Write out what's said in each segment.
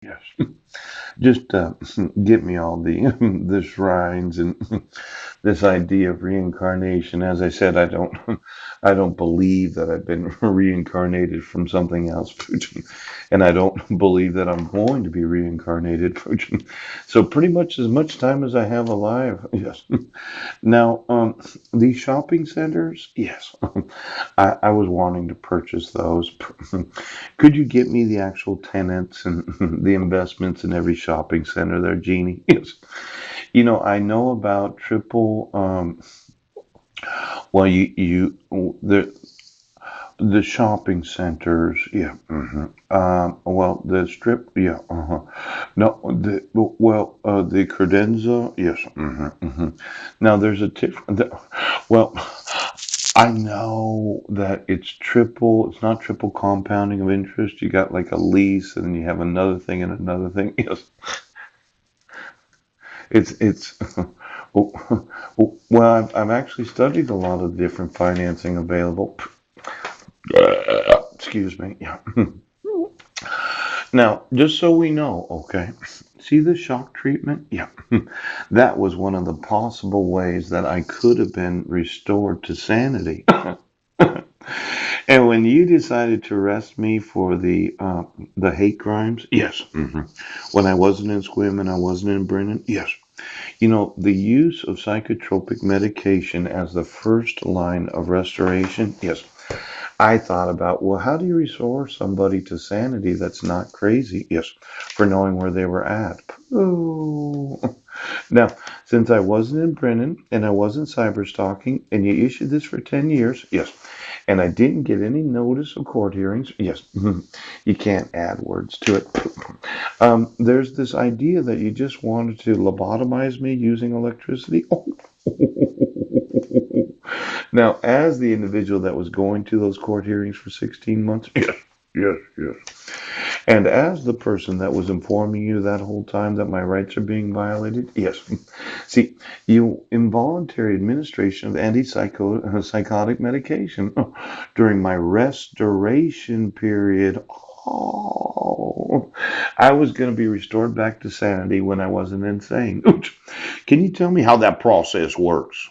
Yes. Just get me all the shrines and this idea of reincarnation. As I said, I don't I don't believe that I've been reincarnated from something else, Putin, and I don't believe that I'm going to be reincarnated, Putin. So pretty much as much time as I have alive, yes. Now, these shopping centers, yes, I was wanting to purchase those. Could you get me the actual tenants and the investments in every shopping center there, Jeannie? Yes. You know, I know about triple. Well, the shopping centers, yeah. Well, the strip, yeah. No, the credenza, yes. Now, there's a different. Well, I know that it's triple. It's not triple compounding of interest. You got like a lease, and then you have another thing and another thing. Yes, it's. Well, I've actually studied a lot of different financing available. Excuse me. Yeah. Now, just so we know, okay, see the shock treatment? Yeah. That was one of the possible ways that I could have been restored to sanity. And when you decided to arrest me for the hate crimes, yes. When I wasn't in Squim and I wasn't in Brennan, yes. You know, the use of psychotropic medication as the first line of restoration, yes. I thought about, well, how do you restore somebody to sanity that's not crazy? Yes, for knowing where they were at. Ooh. Now, since I wasn't in Brennan and I wasn't cyber stalking, and you issued this for 10 years, yes, and I didn't get any notice of court hearings, yes, you can't add words to it. There's this idea that you just wanted to lobotomize me using electricity. Oh. Now, as the individual that was going to those court hearings for 16 months, yes, yes, yes. And as the person that was informing you that whole time that my rights are being violated, yes. See, you involuntary administration of antipsychotic medication during my restoration period. Oh, I was going to be restored back to sanity when I wasn't insane. Can you tell me how that process works?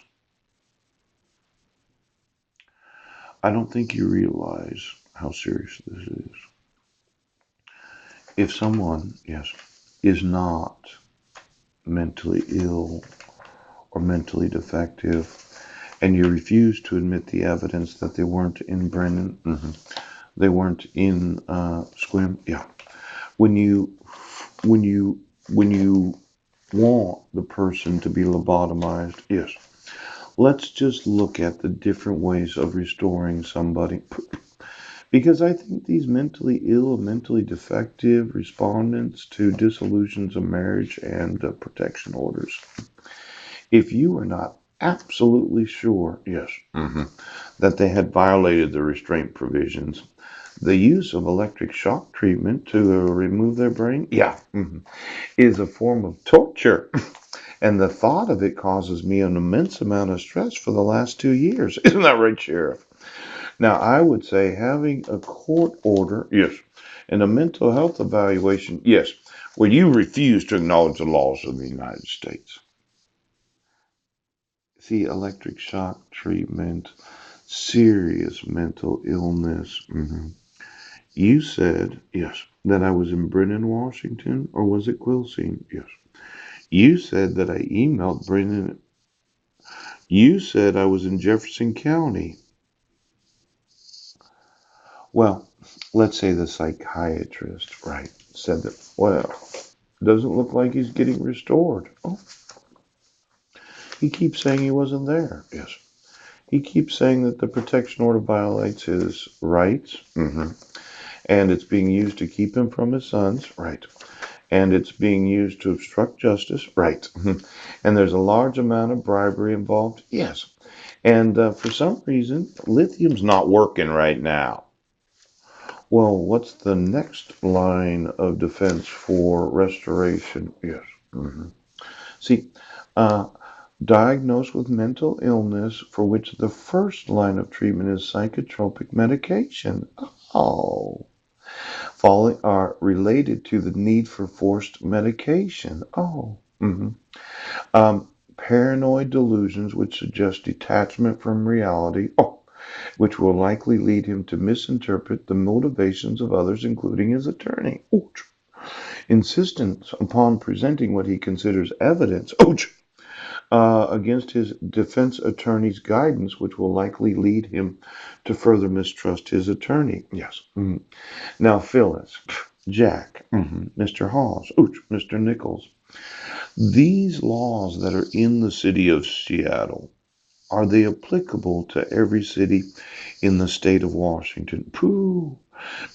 I don't think you realize how serious this is. If someone, yes, is not mentally ill or mentally defective, and you refuse to admit the evidence that they weren't in Brennan, they weren't in Squim, yeah. When you when you when you want the person to be lobotomized, yes. Let's just look at the different ways of restoring somebody. Because I think these mentally ill or mentally defective respondents to dissolutions of marriage and protection orders, if you are not absolutely sure, yes, that they had violated the restraint provisions, the use of electric shock treatment to remove their brain, yeah, is a form of torture. And the thought of it causes me an immense amount of stress for the last 2 years. Isn't that right, Sheriff? Now, I would say having a court order, yes, and a mental health evaluation, yes, where you refuse to acknowledge the laws of the United States. See, electric shock treatment, serious mental illness. You said, yes, that I was in Brennan, Washington, or was it Quilcene? Yes. You said that I emailed Brennan. You said I was in Jefferson County. Well, let's say the psychiatrist, right, said that, well, doesn't look like he's getting restored. Oh, he keeps saying he wasn't there. Yes. He keeps saying that the protection order violates his rights, and it's being used to keep him from his sons, right? And it's being used to obstruct justice, right? And there's a large amount of bribery involved, yes. And for some reason, lithium's not working right now. Well, what's the next line of defense for restoration? Yes. See, uh, diagnosed with mental illness for which the first line of treatment is psychotropic medication. Oh, falling are related to the need for forced medication. Oh. Paranoid delusions which suggest detachment from reality. Oh, which will likely lead him to misinterpret the motivations of others, including his attorney. Ouch. Insistence upon presenting what he considers evidence. Ouch. Against his defense attorney's guidance, which will likely lead him to further mistrust his attorney. Yes. Now, Phyllis, Jack, Mr. Hawes, Ouch, Mr. Nichols. These laws that are in the city of Seattle, are they applicable to every city in the state of Washington? Pooh.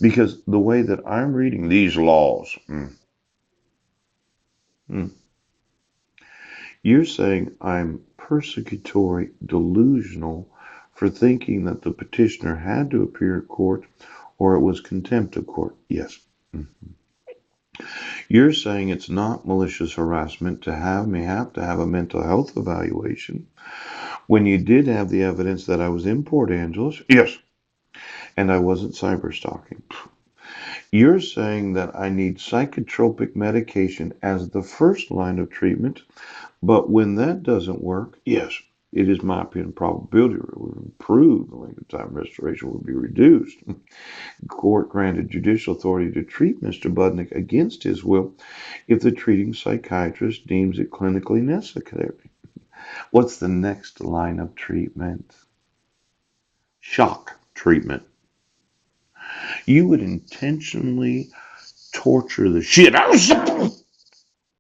Because the way that I'm reading these laws, mm, you're saying I'm persecutory delusional for thinking that the petitioner had to appear in court or it was contempt of court. Yes. Mm. You're saying it's not malicious harassment to have me have to have a mental health evaluation when you did have the evidence that I was in Port Angeles. Yes. And I wasn't cyber stalking. You're saying that I need psychotropic medication as the first line of treatment, but when that doesn't work, yes, it is my opinion probability would improve. The length of time restoration would be reduced. Court granted judicial authority to treat Mr. Budnick against his will if the treating psychiatrist deems it clinically necessary. What's the next line of treatment? Shock treatment. You would intentionally torture the shit out of someone